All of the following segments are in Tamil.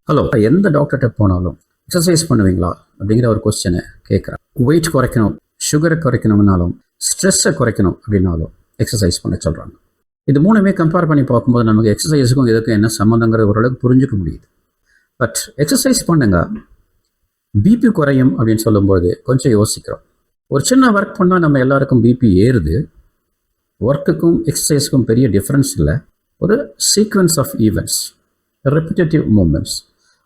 ஹலோ, எந்த டாக்டர்கிட்ட போனாலும் எக்ஸசைஸ் பண்ணுவீங்களா அப்படிங்கிற ஒரு கொஸ்டினை கேட்குறேன். வெயிட் குறைக்கணும், சுகரை குறைக்கணும்னாலும், ஸ்ட்ரெஸ்ஸை குறைக்கணும் அப்படின்னாலும் எக்ஸசைஸ் பண்ண சொல்கிறாங்க. இது மூணுமே கம்பேர் பண்ணி பார்க்கும்போது நமக்கு எக்ஸசைஸுக்கும் இதுக்கும் என்ன சம்மந்தங்கிறது ஓரளவுக்கு புரிஞ்சுக்க முடியுது. பட் எக்ஸசைஸ் பண்ணுங்க, பிபி குறையும் அப்படின்னு சொல்லும்போது கொஞ்சம் யோசிக்கிறோம். ஒரு சின்ன ஒர்க் பண்ணால் நம்ம எல்லாருக்கும் பிபி ஏறுது. ஒர்க்குக்கும் எக்ஸசைஸுக்கும் பெரிய டிஃப்ரென்ஸ் இல்லை. ஒரு sequence of events, repetitive moments.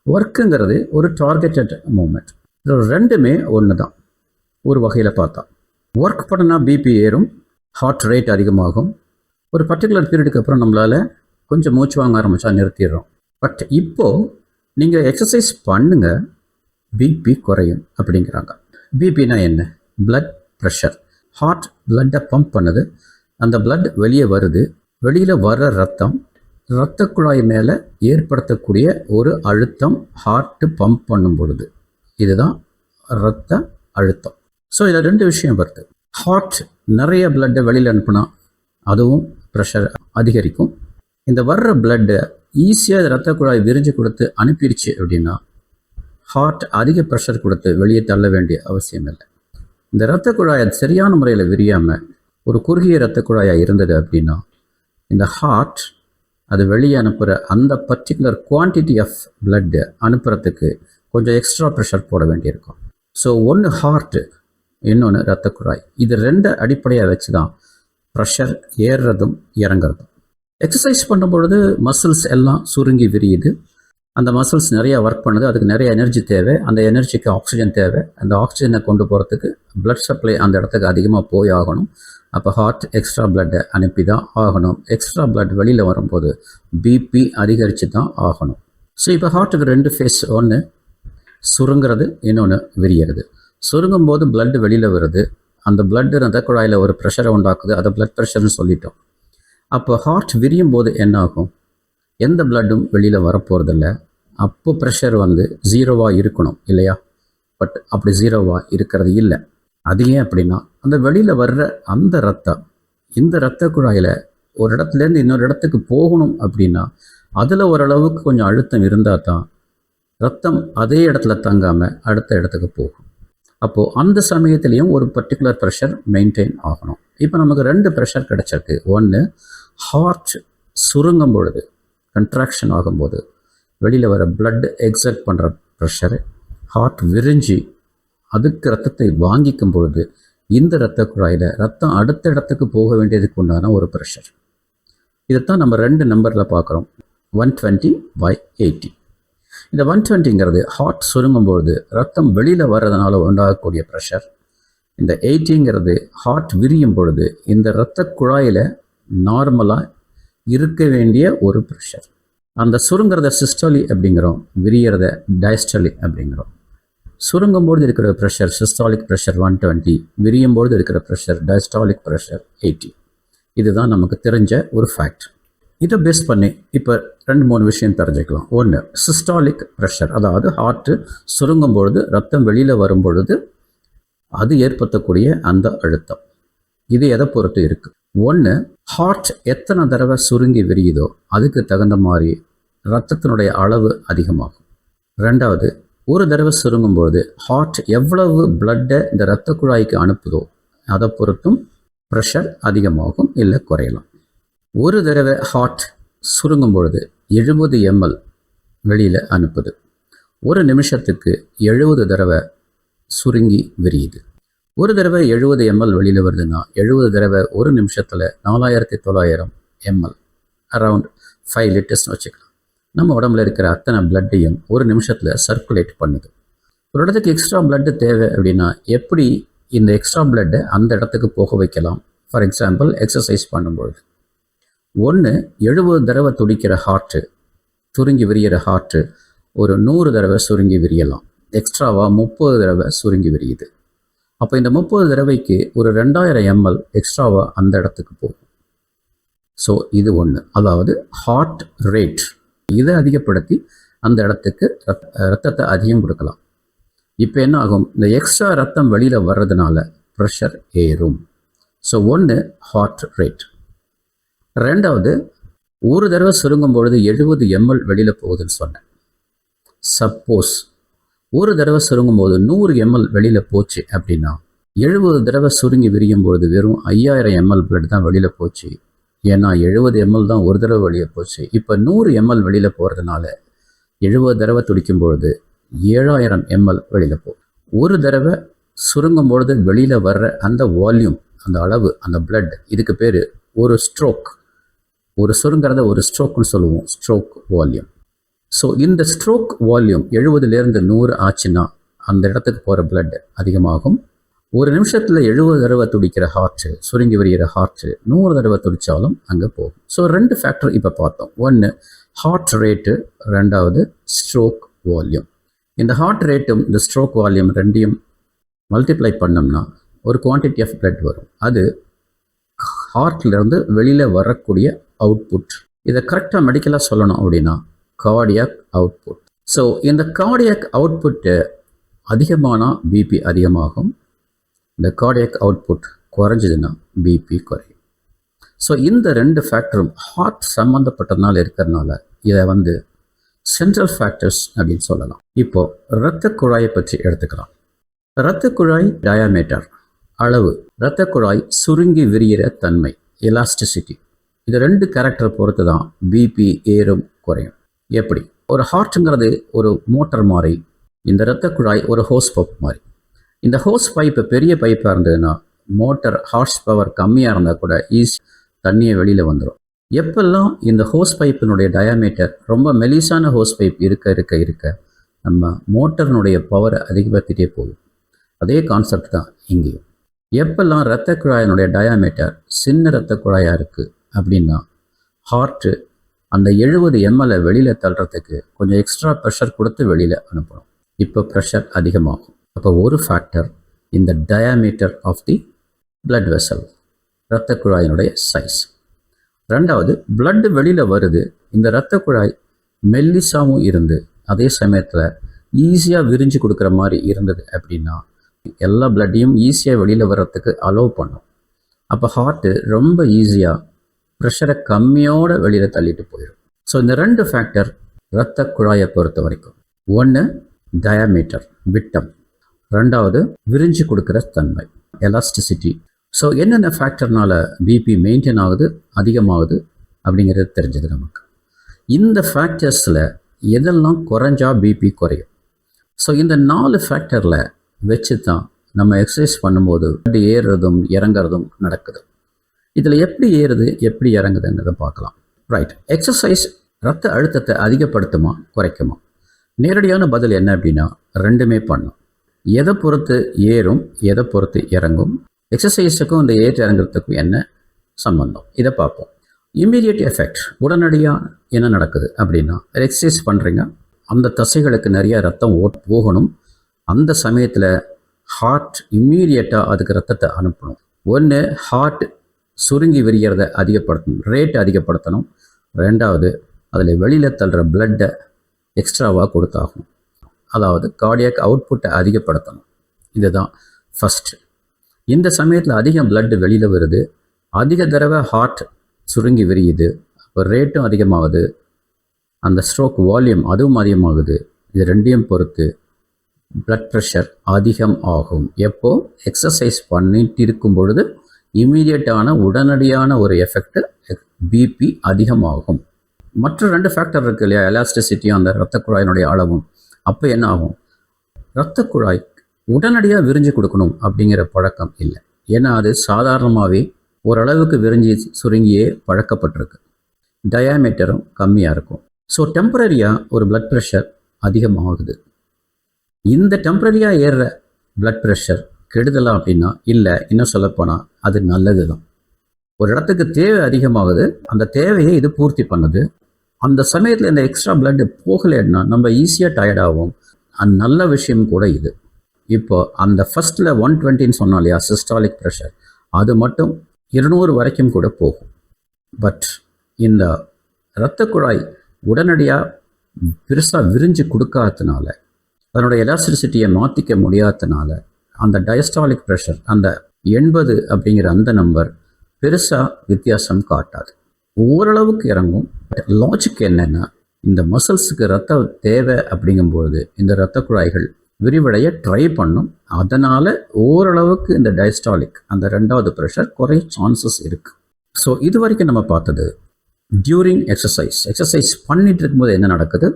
ஒர்க்குங்கிறது ஒரு டார்கெட்டட் மூமெண்ட். இது ரெண்டுமே ஒன்று தான் ஒரு வகையில் பார்த்தா. ஒர்க் பண்ணால் பிபி ஏறும், ஹார்ட் ரேட் அதிகமாகும். ஒரு பர்டிகுலர் பீரியடுக்கு அப்புறம் நம்மளால் கொஞ்சம் மூச்சு வாங்க ஆரம்பித்தா நிறுத்திடுறோம். பட் இப்போது நீங்கள் எக்ஸசைஸ் பண்ணுங்கள், பிபி குறையும் அப்படிங்கிறாங்க. பிபினா என்ன? Blood pressure. ஹார்ட் பிளட்டை பம்ப் பண்ணுது, அந்த பிளட் வெளியே வருது. வெளியில் வர ரத்தம் இரத்த குழாய் மேலே ஏற்படுத்தக்கூடிய ஒரு அழுத்தம் ஹார்ட்டு பம்ப் பண்ணும் பொழுது, இதுதான் இரத்த அழுத்தம். ஸோ இதில் ரெண்டு விஷயம் வருது. ஹார்ட் நிறைய பிளட்டை வெளியில் அனுப்புனா அதுவும் ப்ரெஷர் அதிகரிக்கும். இந்த வர்ற பிளட்டை ஈஸியாக இரத்த குழாய் விரிஞ்சு கொடுத்து அனுப்பிடுச்சு அப்படின்னா ஹார்ட் அதிக ப்ரெஷர் கொடுத்து வெளியே தள்ள வேண்டிய அவசியம் இல்லை. இந்த இரத்த குழாயை சரியான முறையில் விரியாமல் ஒரு குறுகிய இரத்த குழாயாக இருந்தது அப்படின்னா இந்த ஹார்ட் அது வெளியே அனுப்புகிற அந்த பர்டிகுலர் குவான்டிட்டி ஆஃப் பிளட்டு அனுப்புறதுக்கு கொஞ்சம் எக்ஸ்ட்ரா ப்ரெஷர் போட வேண்டியிருக்கும். ஸோ ஒன்று ஹார்ட்டு, இன்னொன்று இரத்த குழாய். இது ரெண்டு அடிப்படையாக வச்சு தான் ப்ரெஷர் ஏறுறதும் இறங்குறதும். எக்ஸசைஸ் பண்ணும்பொழுது மசில்ஸ் எல்லாம் சுருங்கி விரியுது. அந்த மசில்ஸ் நிறையா ஒர்க் பண்ணுது, அதுக்கு நிறைய எனர்ஜி தேவை. அந்த எனர்ஜிக்கு ஆக்சிஜன் தேவை. அந்த ஆக்சிஜனை கொண்டு போகிறதுக்கு பிளட் சப்ளை அந்த இடத்துக்கு அதிகமாக போய் ஆகணும். அப்போ ஹார்ட் எக்ஸ்ட்ரா பிளட்டை அனுப்பி தான் ஆகணும். எக்ஸ்ட்ரா பிளட் வெளியில் வரும்போது பிபி அதிகரித்து தான் ஆகணும். ஸோ இப்போ ஹார்ட்டுக்கு ரெண்டு ஃபேஸ், ஒன்று சுருங்கிறது, இன்னொன்று விரிகிறது. சுருங்கும் போது பிளட் வெளியில் வருது, அந்த பிளட்டு ரத்த குழாயில் ஒரு ப்ரெஷரை உண்டாக்குது, அதை பிளட் ப்ரெஷர்னு சொல்லிட்டோம். அப்போ ஹார்ட் விரியும் போது என்ன ஆகும்? எந்த பிளட்டும் வெளியில் வரப்போகிறதில்ல. அப்போ ப்ரெஷர் ஜீரோவாக இருக்கணும் இல்லையா? பட் அப்படி ஜீரோவாக இருக்கிறது இல்லை. அது ஏன் அப்படின்னா அந்த வெளியில் வர்ற அந்த ரத்தம் இந்த இரத்த குழாயில் ஒரு இடத்துலேருந்து இன்னொரு இடத்துக்கு போகணும் அப்படின்னா அதில் ஓரளவுக்கு கொஞ்சம் அழுத்தம் இருந்தால் தான் ரத்தம் அதே இடத்துல தங்காமல் அடுத்த இடத்துக்கு போகும். அப்போது அந்த சமயத்துலேயும் ஒரு பர்டிகுலர் ப்ரெஷர் மெயின்டைன் ஆகணும். இப்போ நமக்கு ரெண்டு ப்ரெஷர் கிடச்சிருக்கு. ஒன்று ஹார்ட் சுருங்கும் பொழுது, கன்ட்ராக்ஷன் ஆகும்போது வெளியில் வர பிளட் எக்ஸர்ட் பண்ணுற ப்ரெஷரு. ஹார்ட் விரிஞ்சி அதுக்கு ரத்தத்தை வாங்கிக்கும் பொழுது இந்த இரத்த குழாயில் ரத்தம் அடுத்த இடத்துக்கு போக வேண்டியதுக்கு உண்டான ஒரு ப்ரெஷர். இதைத்தான் நம்ம ரெண்டு நம்பரில் பார்க்குறோம், 120/80. இந்த 120ங்கிறது ஹார்ட் சுருங்கும்பொழுது ரத்தம் வெளியில் வர்றதுனால உண்டாகக்கூடிய ப்ரெஷர். இந்த 80ங்கிறது ஹார்ட் விரியும் பொழுது இந்த இரத்த குழாயில் நார்மலாக இருக்க வேண்டிய ஒரு ப்ரெஷர். அந்த சுருங்கிறத சிஸ்டாலி அப்படிங்கிறோம், விரியறத டயஸ்டாலி அப்படிங்கிறோம். சுருங்கும்போது இருக்கிற ப்ரெஷர் சிஸ்டாலிக் ப்ரெஷர் 120, விரியும்போது இருக்கிற ப்ரெஷர் டயஸ்டாலிக் ப்ரெஷர் 80. இதுதான் நமக்கு தெரிஞ்ச ஒரு ஃபேக்ட். இதை பேஸ் பண்ணி இப்போ 2-3 விஷயம் தெரிஞ்சுக்கலாம். ஒன்று சிஸ்டாலிக் ப்ரெஷர், அதாவது ஹார்ட்டு சுருங்கும்பொழுது ரத்தம் வெளியில் வரும்பொழுது அது ஏற்படுத்தக்கூடிய அந்த அழுத்தம். இது எதை பொறுத்து இருக்குது? ஒன்று, ஹார்ட் எத்தனை தடவை சுருங்கி விரியுதோ அதுக்கு தகுந்த மாதிரி ரத்தத்தினுடைய அளவு அதிகமாகும். ரெண்டாவது, ஒரு தடவை சுருங்கும்போது ஹார்ட் எவ்வளவு பிளட்டை இந்த இரத்த குழாய்க்கு அனுப்புதோ அதை பொறுத்தும் ப்ரெஷர் அதிகமாகும் இல்லை குறையலாம். ஒரு தடவை ஹார்ட் சுருங்கும் பொழுது 70 ml வெளியில் அனுப்புது. ஒரு நிமிஷத்துக்கு 70 தடவை சுருங்கி விரியுது. ஒரு தடவை 70 ml வெளியில் வருதுன்னா 70 தடவை ஒரு நிமிஷத்தில் 4900 ml, அரவுண்ட் 5 லிட்டர்ஸ்னு வச்சுக்கலாம். நம்ம உடம்புல இருக்கிற அத்தனை பிளட்டையும் ஒரு நிமிஷத்தில் சர்க்குலேட் பண்ணுது. ஒரு இடத்துக்கு எக்ஸ்ட்ரா பிளட்டு தேவை அப்படின்னா எப்படி இந்த எக்ஸ்ட்ரா பிளட்டை அந்த இடத்துக்கு போக வைக்கலாம்? ஃபார் எக்ஸாம்பிள், எக்ஸசைஸ் பண்ணும்பொழுது ஒன்று 70 தடவை துடிக்கிற ஹார்ட்டு, சுருங்கி விரிகிற ஹார்ட்டு ஒரு 100 தடவை சுருங்கி விரியலாம். எக்ஸ்ட்ராவாக 30 தடவை சுருங்கி விரியுது. அப்போ இந்த 30 தடவைக்கு ஒரு 2000 ml எக்ஸ்ட்ராவாக அந்த இடத்துக்கு போகும். ஸோ இது ஒன்று, அதாவது ஹார்ட் ரேட். இதை அதிகப்படுத்தி அந்த இடத்துக்கு ரத்தத்தை அதிகம் கொடுக்கலாம். இப்போ என்ன ஆகும்? இந்த எக்ஸ்ட்ரா ரத்தம் வெளியில் வர்றதுனால ப்ரெஷர் ஏறும். ஸோ ஒன்று ஹார்ட் ரேட். ரெண்டாவது, ஒரு தடவை சுருங்கும் பொழுது 70 ml வெளியில் போகுதுன்னு சொன்னேன். சப்போஸ் ஒரு தடவை சுருங்கும் போது 100 ml வெளியில் போச்சு அப்படின்னா 70 தடவை சுருங்கி விரியும் பொழுது வெறும் 5000 ml பிளட் தான் வெளியில் போச்சு. ஏன்னா 70 ml தான் ஒரு தடவை வெளியே போச்சு. இப்போ 100 ml வெளியில் போகிறதுனால 70 தடவை துடிக்கும் பொழுது 7000 ml வெளியில் போகும். ஒரு தடவை சுருங்கும் பொழுது வெளியில் வர்ற அந்த வால்யூம், அந்த அளவு, அந்த பிளட், இதுக்கு பேர் ஒரு ஸ்ட்ரோக். ஒரு சுருங்கிறத ஒரு ஸ்ட்ரோக்னு சொல்லுவோம், ஸ்ட்ரோக் வால்யூம். ஸோ இந்த ஸ்ட்ரோக் வால்யூம் 70லேருந்து 100 ஆச்சுன்னா அந்த இடத்துக்கு போகிற பிளட் அதிகமாகும். ஒரு நிமிஷத்தில் 70 தடவை துடிக்கிற ஹார்ட்டு, சுருங்கி வருகிற ஹார்ட்டு 100 தடவை துடித்தாலும் அங்கே போகும். ஸோ 2 ஃபேக்டர் இப்போ பார்த்தோம். ஒன்று ஹார்ட் ரேட்டு, ரெண்டாவது ஸ்ட்ரோக் வால்யூம். இந்த ஹார்ட் ரேட்டும் இந்த ஸ்ட்ரோக் வால்யூம் ரெண்டையும் மல்டிப்ளை பண்ணோம்னா ஒரு குவான்டிட்டி ஆஃப் பிளட் வரும். அது ஹார்ட்லேருந்து வெளியில் வரக்கூடிய அவுட்புட். இதை கரெக்டாக மெடிக்கலாக சொல்லணும் அப்படின்னா கார்டியாக் அவுட்புட். ஸோ இந்த கார்டியாக் அவுட்புட்டு அதிகமானால் பிபி அதிகமாகும். இந்த கார்டியாக் அவுட்புட் குறைஞ்சதுன்னா பிபி குறையும். ஸோ இந்த 2 ஃபேக்டரும் ஹார்ட் சம்மந்தப்பட்டதுனால இருக்கிறதுனால இதை சென்ட்ரல் ஃபேக்டர்ஸ் அப்படின்னு சொல்லலாம். இப்போது இரத்த குழாயை பற்றி எடுத்துக்கலாம். இரத்த குழாய் டயாமீட்டர், அளவு, இரத்த குழாய் சுருங்கி விரிகிற தன்மை, எலாஸ்டிசிட்டி, இது 2 கேரக்டர் பொறுத்து தான் பிபி ஏறும் குறையும். எப்படி? ஒரு ஹார்ட்டுங்கிறது ஒரு மோட்டர் மாதிரி, இந்த இரத்த குழாய் ஒரு ஹோஸ் பைப் மாதிரி. இந்த ஹோஸ் பைப்பு பெரிய பைப்பாக இருந்ததுன்னா மோட்டர் ஹார்ஸ் பவர் கம்மியாக இருந்தால் கூட ஈஸி தண்ணியை வெளியில் வந்துடும். எப்பெல்லாம் இந்த ஹோஸ் பைப்பினுடைய டயாமீட்டர் ரொம்ப மெலிசான ஹோஸ் பைப் இருக்க நம்ம மோட்டர்னுடைய பவரை அதிகப்படுத்திட்டே போகும். அதே கான்செப்ட் தான் இங்கேயும். எப்பெல்லாம் இரத்த குழாயினுடைய டயாமீட்டர் சின்ன இரத்த குழாயாக இருக்குது அப்படின்னா ஹார்ட்டு அந்த 70 ml வெளியில் தள்ளுறதுக்கு கொஞ்சம் எக்ஸ்ட்ரா ப்ரெஷர் கொடுத்து வெளியில் அனுப்பணும். இப்போ ப்ரெஷர் அதிகமாகும். அப்போ ஒரு ஃபேக்டர் இந்த diameter of the blood vessel, இரத்த குழாயினுடைய சைஸ். ரெண்டாவது, பிளட் வெளியில் வருது, இந்த இரத்த குழாய் மெல்லிசாவும் இருந்து அதே சமயத்தில் ஈஸியாக விரிஞ்சு கொடுக்குற மாதிரி இருந்தது அப்படின்னா எல்லா பிளட்டையும் ஈஸியாக வெளியில் வர்றதுக்கு அலோவ் பண்ணும். அப்போ ஹார்ட்டு ரொம்ப ஈஸியாக ப்ரெஷரை கம்மியோட வெளியில் தள்ளிட்டு போயிடும். ஸோ இந்த 2 ஃபேக்டர் இரத்த குழாயை பொறுத்த வரைக்கும். ஒன்று டயாமீட்டர், விட்டம். ரெண்டாவது விரிஞ்சு கொடுக்குற தன்மை, எலாஸ்டிசிட்டி. ஸோ என்னென்ன ஃபேக்டர்னால பிபி மெயின்டைன் ஆகுது, அதிகமாகுது அப்படிங்கிறது தெரிஞ்சது நமக்கு. இந்த ஃபேக்டர்ஸில் எதெல்லாம் குறைஞ்சா பிபி குறையும். ஸோ இந்த 4 ஃபேக்டரில் வச்சு தான் நம்ம எக்ஸசைஸ் பண்ணும்போது ஏறுறதும் இறங்குறதும் நடக்குது. இதில் எப்படி ஏறுது எப்படி இறங்குதுங்கிறத பார்க்கலாம். ரைட், எக்ஸசைஸ் ரத்த அழுத்தத்தை அதிகப்படுத்துமா குறைக்குமா? நேரடியான பதில் என்ன அப்படின்னா ரெண்டுமே பண்ணும். எதை பொறுத்து ஏறும், எதை பொறுத்து இறங்கும், எக்ஸசைஸுக்கும் இந்த ஏற்று இறங்குறதுக்கும் என்ன சம்பந்தம், இதை பார்ப்போம். இம்மீடியட் எஃபெக்ட், உடனடியாக என்ன நடக்குது அப்படின்னா எக்ஸசைஸ் பண்ணுறீங்க, அந்த தசைகளுக்கு நிறைய ரத்தம் போகணும். அந்த சமயத்தில் ஹார்ட் இம்மீடியட்டாக அதுக்கு ரத்தத்தை அனுப்பணும். ஒன்று ஹார்ட் சுருங்கி விரிகிறத அதிகப்படுத்தணும், ரேட் அதிகப்படுத்தணும். ரெண்டாவது அதில் வெளியில் தள்ளுற பிளட்டை எக்ஸ்ட்ராவாக கொடுத்தாகணும், அதாவது கார்டியாக் அவுட்புட்டை அதிகப்படுத்தணும். இதுதான் ஃபஸ்ட்டு. இந்த சமயத்தில் அதிகம் பிளட் வெளியில் வருது, அதிக தடவை ஹார்ட் சுருங்கி விரியுது, அப்போ ரேட்டும் அதிகமாகுது, அந்த ஸ்ட்ரோக் வால்யூம் அதுவும் அதிகமாகுது. இது ரெண்டையும் பொறுத்து பிளட் ப்ரெஷர் அதிகம் ஆகும். எப்போ எக்ஸசைஸ் பண்ணிட்டு இருக்கும் பொழுது இம்மீடியட்டான உடனடியான ஒரு எஃபெக்ட், பிபி அதிகமாகும். மற்ற 2 ஃபேக்டர் இருக்கு இல்லையா, எலாஸ்டிசிட்டியும் அந்த இரத்த குழாயினுடைய அளவும். அப்போ என்ன ஆகும், இரத்த குழாய் உடனடியாக விரிஞ்சு கொடுக்கணும் அப்படிங்கிற பழக்கம் இல்லை. ஏன்னா அது சாதாரணமாகவே ஓரளவுக்கு விரிஞ்சி சுருங்கியே பழக்கப்பட்டிருக்கு, டயாமீட்டரும் கம்மியாக இருக்கும். ஸோ டெம்பரரியாக ஒரு பிளட் ப்ரெஷர் அதிகமாகுது. இந்த டெம்பரரியாக ஏறுற பிளட் ப்ரெஷர் கெடுதலாம் அப்படின்னா இல்லை, இன்னும் சொல்லப்போனால் அது நல்லது தான். ஒரு இடத்துக்கு தேவை அதிகமாகுது, அந்த தேவையை இது பூர்த்தி பண்ணுது. அந்த சமயத்தில் இந்த எக்ஸ்ட்ரா பிளட் போகலைன்னா நம்ம ஈஸியாக டயர்டாகும். அது நல்ல விஷயம் கூட இது. இப்போ அந்த ஃபஸ்ட்டில் 120ன்னு சொன்னோம் இல்லையா, சிஸ்டாலிக் ப்ரெஷர், அது மட்டும் 200 வரைக்கும் கூட போகும். பட் இந்த இரத்த குழாய் உடனடியாக பெருசாக விரிஞ்சு கொடுக்காததுனால, அதனுடைய எலாஸ்டிசிட்டியை மாற்றிக்க முடியாததுனால அந்த டயஸ்டாலிக் ப்ரெஷர், அந்த 80 அப்படிங்கிற அந்த நம்பர் பெருசாக வித்தியாசம் காட்டாது, ஓரளவுக்கு இறங்கும். லாஜிக் என்னென்னா இந்த மசில்ஸுக்கு ரத்தம் தேவை அப்படிங்கும்போது இந்த இரத்த குழாய்கள் விரிவடைய ட்ரை பண்ணும். அதனால் ஓரளவுக்கு இந்த டயஸ்டாலிக் அந்த ரெண்டாவது ப்ரெஷர் குறைய சான்சஸ் இருக்குது. ஸோ இது வரைக்கும் நம்ம பார்த்தது டியூரிங் எக்ஸசைஸ் பண்ணிட்டு இருக்கும்போது என்ன நடக்குது.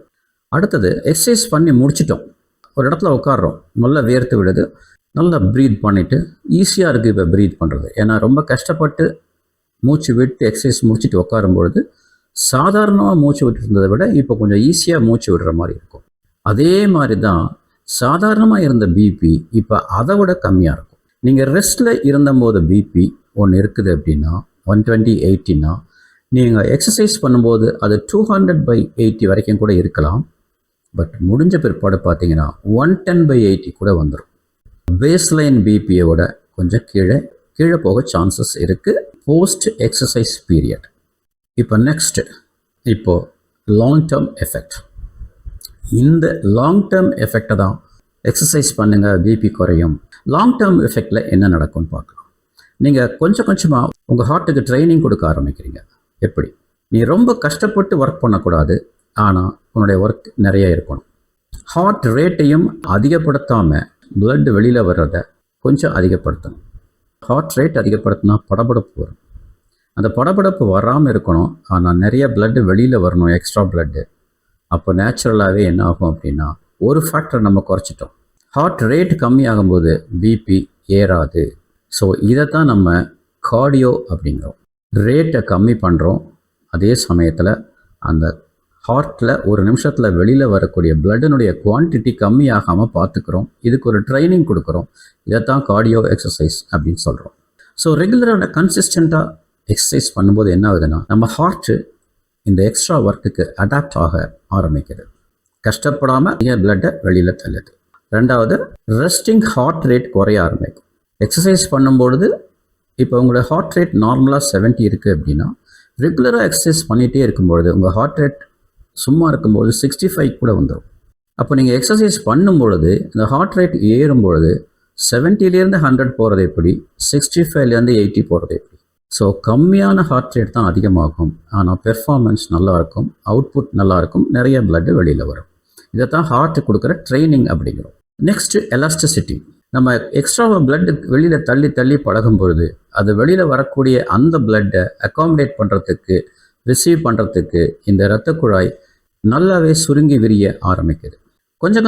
அடுத்தது எக்ஸசைஸ் பண்ணி முடிச்சிட்டோம், ஒரு இடத்துல உட்காடுறோம், நல்லா வேர்த்து விடுது, நல்லா ப்ரீத் பண்ணிவிட்டு ஈஸியாக இருக்குது இப்போ ப்ரீத் பண்ணுறது. ஏன்னா ரொம்ப கஷ்டப்பட்டு மூச்சு விட்டு எக்ஸசைஸ் முடிச்சுட்டு உட்காரும்பொழுது சாதாரணமாக மூச்சு விட்டு இருந்ததை விட இப்போ கொஞ்சம் ஈஸியாக மூச்சு விடுற மாதிரி இருக்கும். அதே மாதிரி தான் சாதாரணமாக இருந்த பிபி இப்போ அதை விட கம்மியாக இருக்கும். நீங்கள் ரெஸ்ட்டில் இருந்தபோது பிபி ஒன்று இருக்குது அப்படின்னா 120/80னா நீங்கள் எக்ஸசைஸ் பண்ணும்போது அது 200/80 வரைக்கும் கூட இருக்கலாம். பட் முடிஞ்ச பிற்பாடு பார்த்தீங்கன்னா 110/80 கூட வந்துடும். பேஸ்லைன் பிபியோட கொஞ்சம் கீழே போக சான்சஸ் இருக்குது போஸ்ட் எக்ஸசைஸ் பீரியட். இப்போ நெக்ஸ்ட்டு லாங் டேர்ம் எஃபெக்ட். இந்த லாங் டேர்ம் எஃபெக்டை தான் எக்ஸசைஸ் பண்ணுங்கள் பிபி குறையும். லாங் டேர்ம் எஃபெக்டில் என்ன நடக்கும்னு பார்க்கலாம். நீங்கள் கொஞ்சம் கொஞ்சமாக உங்கள் ஹார்ட்டுக்கு ட்ரைனிங் கொடுக்க ஆரம்பிக்கிறீங்க. எப்படி? நீ ரொம்ப கஷ்டப்பட்டு ஒர்க் பண்ணக்கூடாது, ஆனால் உன்னுடைய ஒர்க் நிறைய இருக்கணும். ஹார்ட் ரேட்டையும் அதிகப்படுத்தாமல் பிளட் வெளியில் வர்றதை கொஞ்சம் அதிகப்படுத்தணும். ஹார்ட் ரேட் அதிகப்படுத்தினா படபடப்பு வரும். அந்த படபடப்பு வராமல் இருக்கணும், ஆனால் நிறைய பிளட்டு வெளியில் வரணும், எக்ஸ்ட்ரா பிளட்டு. அப்போ நேச்சுரலாகவே என்ன ஆகும் அப்படின்னா ஒரு ஃபேக்டர் நம்ம குறைச்சிட்டோம். ஹார்ட் ரேட் கம்மியாகும்போது பிபி ஏறாது. ஸோ இதை தான் நம்ம கார்டியோ அப்படிங்கிறோம். ரேட்டை கம்மி பண்ணுறோம், அதே சமயத்தில் அந்த ஹார்ட்டில் ஒரு நிமிஷத்தில் வெளியில் வரக்கூடிய பிளட்டினுடைய குவான்டிட்டி கம்மியாகாமல் பார்த்துக்கிறோம். இதுக்கு ஒரு ட்ரைனிங் கொடுக்குறோம். இதைத்தான் கார்டியோ எக்ஸசைஸ் அப்படின்னு சொல்கிறோம். ஸோ ரெகுலரான கன்சிஸ்டண்ட்டாக எக்ஸசைஸ் பண்ணும்போது என்ன ஆகுதுன்னா நம்ம ஹார்ட்டு இந்த எக்ஸ்ட்ரா ஒர்க்குக்கு அடாப்ட் ஆக ஆரம்பிக்குது. கஷ்டப்படாமல் பிளட்டை வெளியில் தள்ளுது. ரெண்டாவது, ரெஸ்டிங் ஹார்ட் ரேட் குறைய ஆரம்பிக்கும். எக்ஸசைஸ் பண்ணும்பொழுது இப்போ உங்களோட ஹார்ட் ரேட் நார்மலாக 70 இருக்குது அப்படின்னா ரெகுலராக எக்ஸசைஸ் பண்ணிகிட்டே இருக்கும்பொழுது உங்கள் ஹார்ட் ரேட் சும்மா இருக்கும்பொழுது 65 கூட வந்துடும். அப்போ நீங்கள் எக்ஸசைஸ் பண்ணும்பொழுது இந்த ஹார்ட் ரேட் ஏறும்பொழுது 70லேருந்து 100 போகிறது எப்படி, 65லேருந்து 80 போகிறது எப்படி. ஸோ கம்மியான ஹார்ட் ரேட் தான் அதிகமாகும், ஆனால் பெர்ஃபார்மன்ஸ் நல்லாயிருக்கும், அவுட்புட் நல்லாயிருக்கும், நிறைய பிளட்டு வெளியில் வரும். இதை தான் ஹார்ட்டு கொடுக்குற ட்ரைனிங் அப்படிங்கிறோம். Next elasticity. நம்ம எக்ஸ்ட்ராவாக பிளட்டு வெளியில் தள்ளி பழகும்பொழுது அது வெளியில் வரக்கூடிய அந்த பிளட்டை அக்காமடேட் பண்ணுறதுக்கு, ரிசீவ் பண்ணுறதுக்கு இந்த இரத்த குழாய் நல்லாவே சுருங்கி விரிய ஆரம்பிக்குது. கொஞ்சம்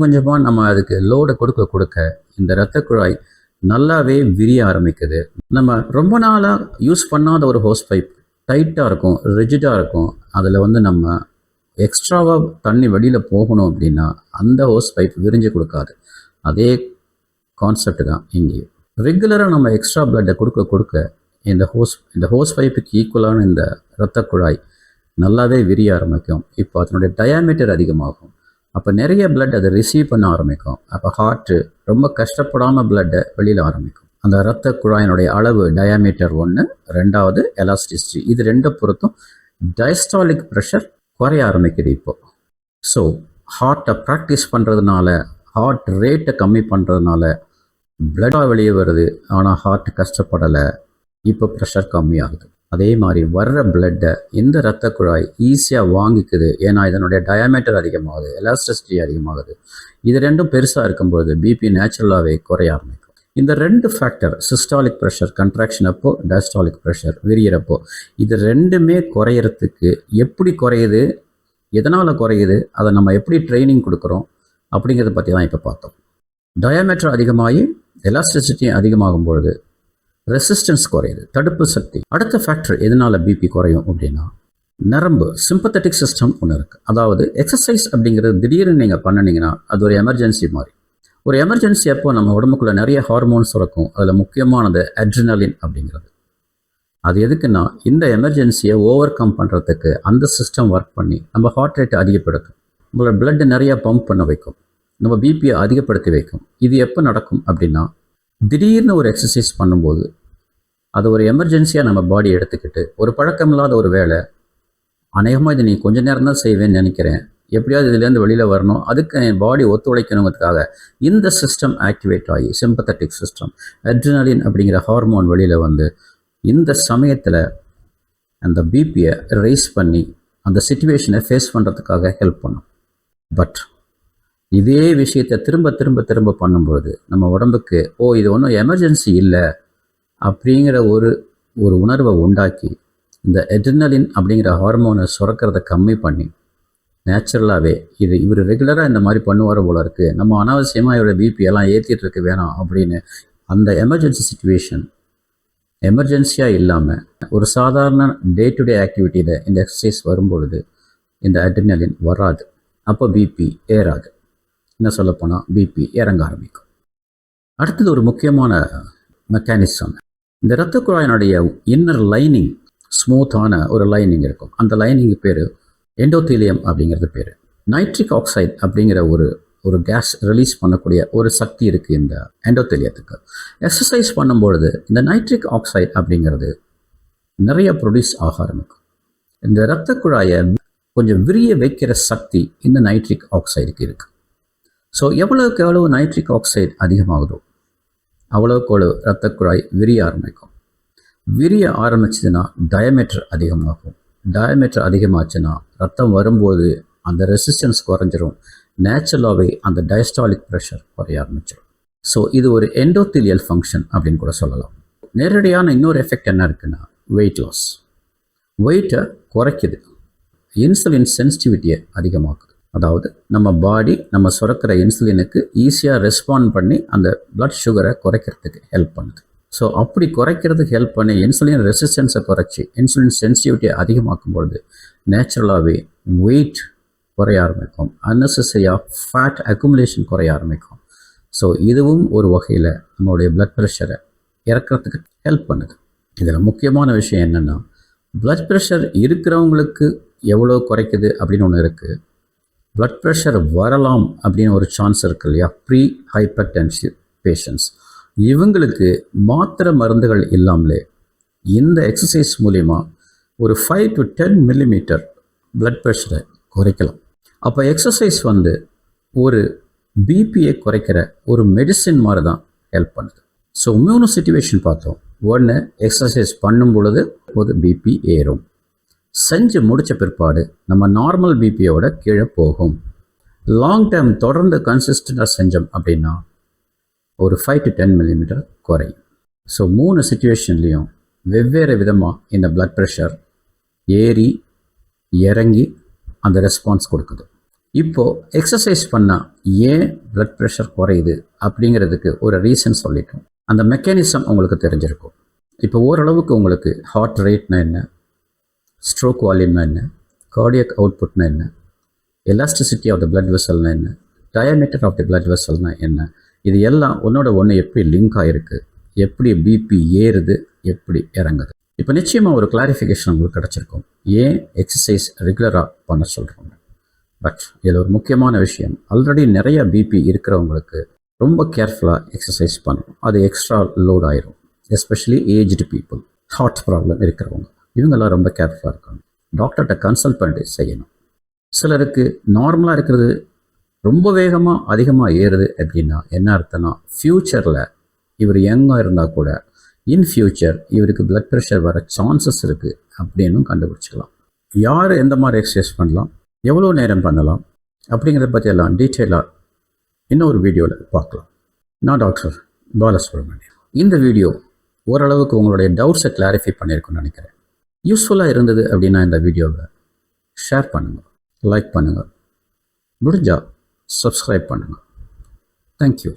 கொஞ்சமாக நம்ம அதுக்கு லோடை கொடுக்க இந்த இரத்த குழாய் நல்லாவே விரிய ஆரம்பிக்குது. நம்ம ரொம்ப நாளாக யூஸ் பண்ணாத ஒரு ஹோஸ் பைப் டைட்டாக இருக்கும், ரிஜிடாக இருக்கும், அதில் நம்ம எக்ஸ்ட்ராவாக தண்ணி வெளியில் போகணும் அப்படின்னா அந்த ஹோஸ் பைப் விரிஞ்சு கொடுக்காது. அதே கான்செப்ட் தான் இங்கேயும். ரெகுலராக நம்ம எக்ஸ்ட்ரா பிளட்டை கொடுக்க இந்த ஹோஸ் பைப்புக்கு ஈக்குவலான இந்த இரத்த குழாய் நல்லாவே விரிய ஆரம்பிக்கும். இப்போ அதனுடைய டயாமீட்டர் அதிகமாகும். அப்போ நிறைய பிளட் அதை ரிசீவ் பண்ண ஆரம்பிக்கும். அப்போ ஹார்ட்டு ரொம்ப கஷ்டப்படாமல் பிளட்டை வெளியில் ஆரம்பிக்கும். அந்த இரத்த குழாயினுடைய அளவு டயாமீட்டர் 1, ரெண்டாவது எலாஸ்டிசிட்டி. இது ரெண்டை பொறுத்தும் டயஸ்டாலிக் ப்ரெஷர் குறைய ஆரம்பிக்குது இப்போ. ஸோ ஹார்ட்டை ப்ராக்டிஸ் பண்ணுறதுனால, ஹார்ட் ரேட்டை கம்மி பண்ணுறதுனால பிளட்டாக வெளியே வருது, ஆனால் ஹார்ட் கஷ்டப்படலை, இப்போ ப்ரெஷர் கம்மியாகுது. அதே மாதிரி வர்ற பிளட்டை இந்த இரத்த குழாய் ஈஸியாக வாங்கிக்குது. ஏன்னா இதனுடைய டயாமீட்டர் அதிகமாகுது, எலாஸ்டிசிட்டி அதிகமாகுது. இது ரெண்டும் பெருசாக இருக்கும்போது பிபி நேச்சுரலாகவே குறைய ஆரம்பிக்கும். இந்த ரெண்டு ஃபேக்டர், சிஸ்டாலிக் ப்ரெஷர் கண்ட்ராக்ஷன் அப்போ, டயஸ்டாலிக் ப்ரெஷர் விரியறப்போ, இது ரெண்டுமே குறையிறதுக்கு எப்படி குறையுது, எதனால் குறையுது, அதை நம்ம எப்படி ட்ரைனிங் கொடுக்குறோம் அப்படிங்கிறத பற்றி தான் இப்போ பார்த்தோம். டயாமீட்டர் அதிகமாகி எலாஸ்டிசிட்டி அதிகமாகும் பொழுது ரெசிஸ்டன்ஸ் குறையுது, தடுப்பு சக்தி. அடுத்த ஃபேக்டர் எதனால் பிபி குறையும் அப்படின்னா நரம்பு, சிம்பத்தட்டிக் சிஸ்டம் ஒன்று இருக்குது. அதாவது எக்ஸசைஸ் அப்படிங்கிறது திடீர்னு நீங்கள் பண்ணினீங்கன்னா அது ஒரு எமர்ஜென்சி மாதிரி. ஒரு எமர்ஜென்சி அப்போ நம்ம உடம்புக்குள்ளே நிறைய ஹார்மோன்ஸ் இருக்கும். அதில் முக்கியமானது அட்ரினலின் அப்படிங்கிறது. அது எதுக்குன்னா இந்த எமர்ஜென்சியை ஓவர் கம் பண்ணுறதுக்கு அந்த சிஸ்டம் ஒர்க் பண்ணி நம்ம ஹார்ட் ரேட்டை அதிகப்படுத்தும், உங்களோட பிளட்டு நிறையா பம்ப் பண்ண வைக்கும், நம்ம பிபியை அதிகப்படுத்தி வைக்கும். இது எப்போ நடக்கும் அப்படின்னா திடீர்னு ஒரு எக்ஸசைஸ் பண்ணும்போது அது ஒரு எமர்ஜென்சியாக நம்ம பாடி எடுத்துக்கிட்டு, ஒரு பழக்கமில்லாத ஒரு வேலை, அநேகமாக இது நீ கொஞ்ச நேரம் தான் செய்வேன்னு நினைக்கிறேன், எப்படியாவது இதுலேருந்து வெளியில் வரணும், அதுக்கு என் பாடி ஒத்துழைக்கணுங்கிறதுக்காக இந்த சிஸ்டம் ஆக்டிவேட் ஆகி சிம்பத்தட்டிக் சிஸ்டம், அட்ரினலின் அப்படிங்கிற ஹார்மோன் வெளியில் வந்து இந்த சமயத்தில் அந்த பிபியை ரைஸ் பண்ணி அந்த சுச்சுவேஷனை ஃபேஸ் பண்ணுறதுக்காக ஹெல்ப் பண்ணும். பட் இதே விஷயத்தை திரும்ப திரும்ப திரும்ப பண்ணும்பொழுது நம்ம உடம்புக்கு இது ஒன்றும் எமர்ஜென்சி இல்லை அப்படிங்கிற ஒரு உணர்வை உண்டாக்கி இந்த எட்ரினலின் அப்படிங்கிற ஹார்மோனை சுரக்கிறத கம்மி பண்ணி நேச்சுரலாகவே இவர் ரெகுலராக இந்த மாதிரி பண்ணுவார் போல இருக்குது, நம்ம அனாவசியமாக இவரோட பிபி எல்லாம் ஏற்றிட்டு இருக்க வேணாம் அப்படின்னு அந்த எமர்ஜென்சி சுச்சுவேஷன் எமர்ஜென்சியாக இல்லாமல் ஒரு சாதாரண டே டு டே ஆக்டிவிட்டியில் இந்த எக்ஸசைஸ் வரும்பொழுது இந்த அட்ரினலின் வராது. அப்போ பிபி ஏறாது. என்ன சொல்லப்போனால் பிபி இறங்க ஆரம்பிக்கும். அடுத்தது ஒரு முக்கியமான மெக்கானிசம். இந்த இரத்த குழாயினுடைய இன்னர் லைனிங் ஸ்மூத்தான ஒரு லைனிங் இருக்கும். அந்த லைனிங் பேர் எண்டோத்தீலியம் அப்படிங்கிறது பேர். நைட்ரிக் ஆக்சைடு அப்படிங்கிற ஒரு கேஸ் ரிலீஸ் பண்ணக்கூடிய ஒரு சக்தி இருக்குது இந்த எண்டோத்தீலியத்துக்கு. எக்ஸசைஸ் பண்ணும்பொழுது இந்த நைட்ரிக் ஆக்சைடு அப்படிங்கிறது நிறைய ப்ரொடியூஸ் ஆக ஆரம்பிக்கும். இந்த இரத்த குழாயை கொஞ்சம் விரிய வைக்கிற சக்தி இந்த நைட்ரிக் ஆக்சைடுக்கு இருக்குது. ஸோ எவ்வளோக்கு எவ்வளவு நைட்ரிக் ஆக்சைடு அதிகமாகுதோ அவ்வளோக்கு அவ்வளவு இரத்த குழாய் விரிய ஆரம்பிக்கும். விரிய ஆரம்பிச்சதுன்னா டயமீட்டர் அதிகமாகும். டயமீட்டர் அதிகமாச்சுன்னா ரத்தம் வரும்போது அந்த ரெசிஸ்டன்ஸ் குறைஞ்சிரும். நேச்சுரலாகவே அந்த டயஸ்டாலிக் ப்ரெஷர் குறைய ஆரம்பிச்சிடும். ஸோ இது ஒரு எண்டோத்தீலியல் ஃபங்க்ஷன் அப்படின்னு கூட சொல்லலாம். நேரடியான இன்னொரு எஃபெக்ட் என்ன இருக்குன்னா வெயிட் லாஸ். வெயிட்டை குறைக்குது. இன்சுலின் சென்சிட்டிவிட்டியை அதிகமாக்குது. அதாவது நம்ம பாடி நம்ம சுரக்கிற இன்சுலினுக்கு ஈஸியாக ரெஸ்பாண்ட் பண்ணி அந்த பிளட் சுகரை குறைக்கிறதுக்கு ஹெல்ப் பண்ணுது. ஸோ அப்படி குறைக்கிறதுக்கு ஹெல்ப் பண்ணி இன்சுலின் ரெசிஸ்டன்ஸை குறைச்சி இன்சுலின் சென்சிட்டிவிட்டியை அதிகமாக்கும் பொழுது நேச்சுரலாகவே வெயிட் குறைய ஆரம்பிக்கும். அன்னெசரியாக ஃபேட் அக்குமுலேஷன் குறைய ஆரம்பிக்கும். ஸோ இதுவும் ஒரு வகையில் நம்மளுடைய பிளட் ப்ரெஷரை இறக்கிறதுக்கு ஹெல்ப் பண்ணுது. இதில் முக்கியமான விஷயம் என்னென்னா பிளட் ப்ரெஷர் இருக்கிறவங்களுக்கு எவ்வளோ குறைக்குது அப்படின்னு ஒன்று இருக்குது. பிளட் ப்ரெஷர் வரலாம் அப்படின்னு ஒரு சான்ஸ் இருக்கு இல்லையா, ப்ரீ ஹைப்பர்டென்சிவ் பேஷண்ட்ஸ். இவங்களுக்கு மாத்திரை மருந்துகள் இல்லாமலே இந்த எக்ஸசைஸ் மூலிமா ஒரு 5 to 10 millimeter பிளட் ப்ரெஷரை குறைக்கலாம். அப்போ எக்ஸசைஸ் ஒரு பிபியை குறைக்கிற ஒரு மெடிசின் மாதிரி தான் ஹெல்ப் பண்ணுது. ஸோ 3 சிச்சுவேஷன் பார்த்தோம். ஒன்று, எக்ஸசைஸ் பண்ணும் பொழுது பிபி ஏறும். செஞ்சு முடித்த பிற்பாடு நம்ம நார்மல் பிபியோட கீழே போகும். லாங் டேர்ம் தொடர்ந்து கன்சிஸ்டண்டாக செஞ்சோம் அப்படின்னா ஒரு 5 to 10 millimeter குறையும். ஸோ 3 சிச்சுவேஷன்லேயும் வெவ்வேறு விதமாக இந்த பிளட் ப்ரெஷர் ஏறி இறங்கி அந்த ரெஸ்பான்ஸ் கொடுக்குது. இப்போது எக்ஸசைஸ் பண்ணால் ஏன் பிளட் ப்ரெஷர் குறையுது அப்படிங்கிறதுக்கு ஒரு ரீசன் சொல்லிட்டோம். அந்த மெக்கானிசம் உங்களுக்கு தெரிஞ்சிருக்கும். இப்போ ஓரளவுக்கு உங்களுக்கு ஹார்ட் ரேட்னா என்ன, ஸ்ட்ரோக் வால்யூம்னா என்ன, கார்டியக் அவுட்புட்னா என்ன, எலாஸ்டிசிட்டி ஆஃப் த பிளட் வெசல்னா என்ன, டயாமீட்டர் ஆஃப் த பிளட் வெசல்னா என்ன, இது எல்லாம் ஒன்று எப்படி லிங்க் ஆகிருக்கு, எப்படி பிபி ஏறுது, எப்படி இறங்குது. இப்போ நிச்சயமாக ஒரு கிளாரிஃபிகேஷன் உங்களுக்கு கிடச்சிருக்கும் ஏன் எக்ஸசைஸ் ரெகுலராக பண்ண சொல்கிறோம். பட் இதில் ஒரு முக்கியமான விஷயம், ஆல்ரெடி நிறைய பிபி இருக்கிறவங்களுக்கு ரொம்ப கேர்ஃபுல்லாக எக்ஸசைஸ் பண்ணணும். அது எக்ஸ்ட்ரா லோட் ஆயிரும். Especially aged people, heart problem இருக்கிறவங்க, இவங்கெல்லாம் ரொம்ப கேர்ஃபுல்லாக இருக்கணும். டாக்டர்கிட்ட கன்சல்ட் பண்ணிட்டு செய்யணும். சிலருக்கு நார்மலாக இருக்கிறது ரொம்ப வேகமாக அதிகமாக ஏறுது அப்படின்னா என்ன அர்த்தம்னா, ஃப்யூச்சரில் இவர் யங்காக இருந்தால் கூட இன் ஃப்யூச்சர் இவருக்கு பிளட் ப்ரெஷர் வர சான்சஸ் இருக்குது அப்படின்னு கண்டுபிடிச்சிக்கலாம். யார் எந்த மாதிரி எக்ஸசைஸ் பண்ணலாம், எவ்வளோ நேரம் பண்ணலாம் அப்படிங்கிறத பற்றியெல்லாம் டீட்டெயிலாக இன்னொரு வீடியோவில் பார்க்கலாம். நான் டாக்டர் பாலசுப்ரமணியன். இந்த வீடியோ ஓரளவுக்கு உங்களுடைய டவுட்ஸை கிளாரிஃபை பண்ணியிருக்குன்னு நினைக்கிறேன். யூஸ்ஃபுல்லாக இருந்தது அப்படின்னா இந்த வீடியோவை ஷேர் பண்ணுங்கள், லைக் பண்ணுங்கள், முடிஞ்சால் சப்ஸ்கிரைப் பண்ணுங்கள். தேங்க்யூ.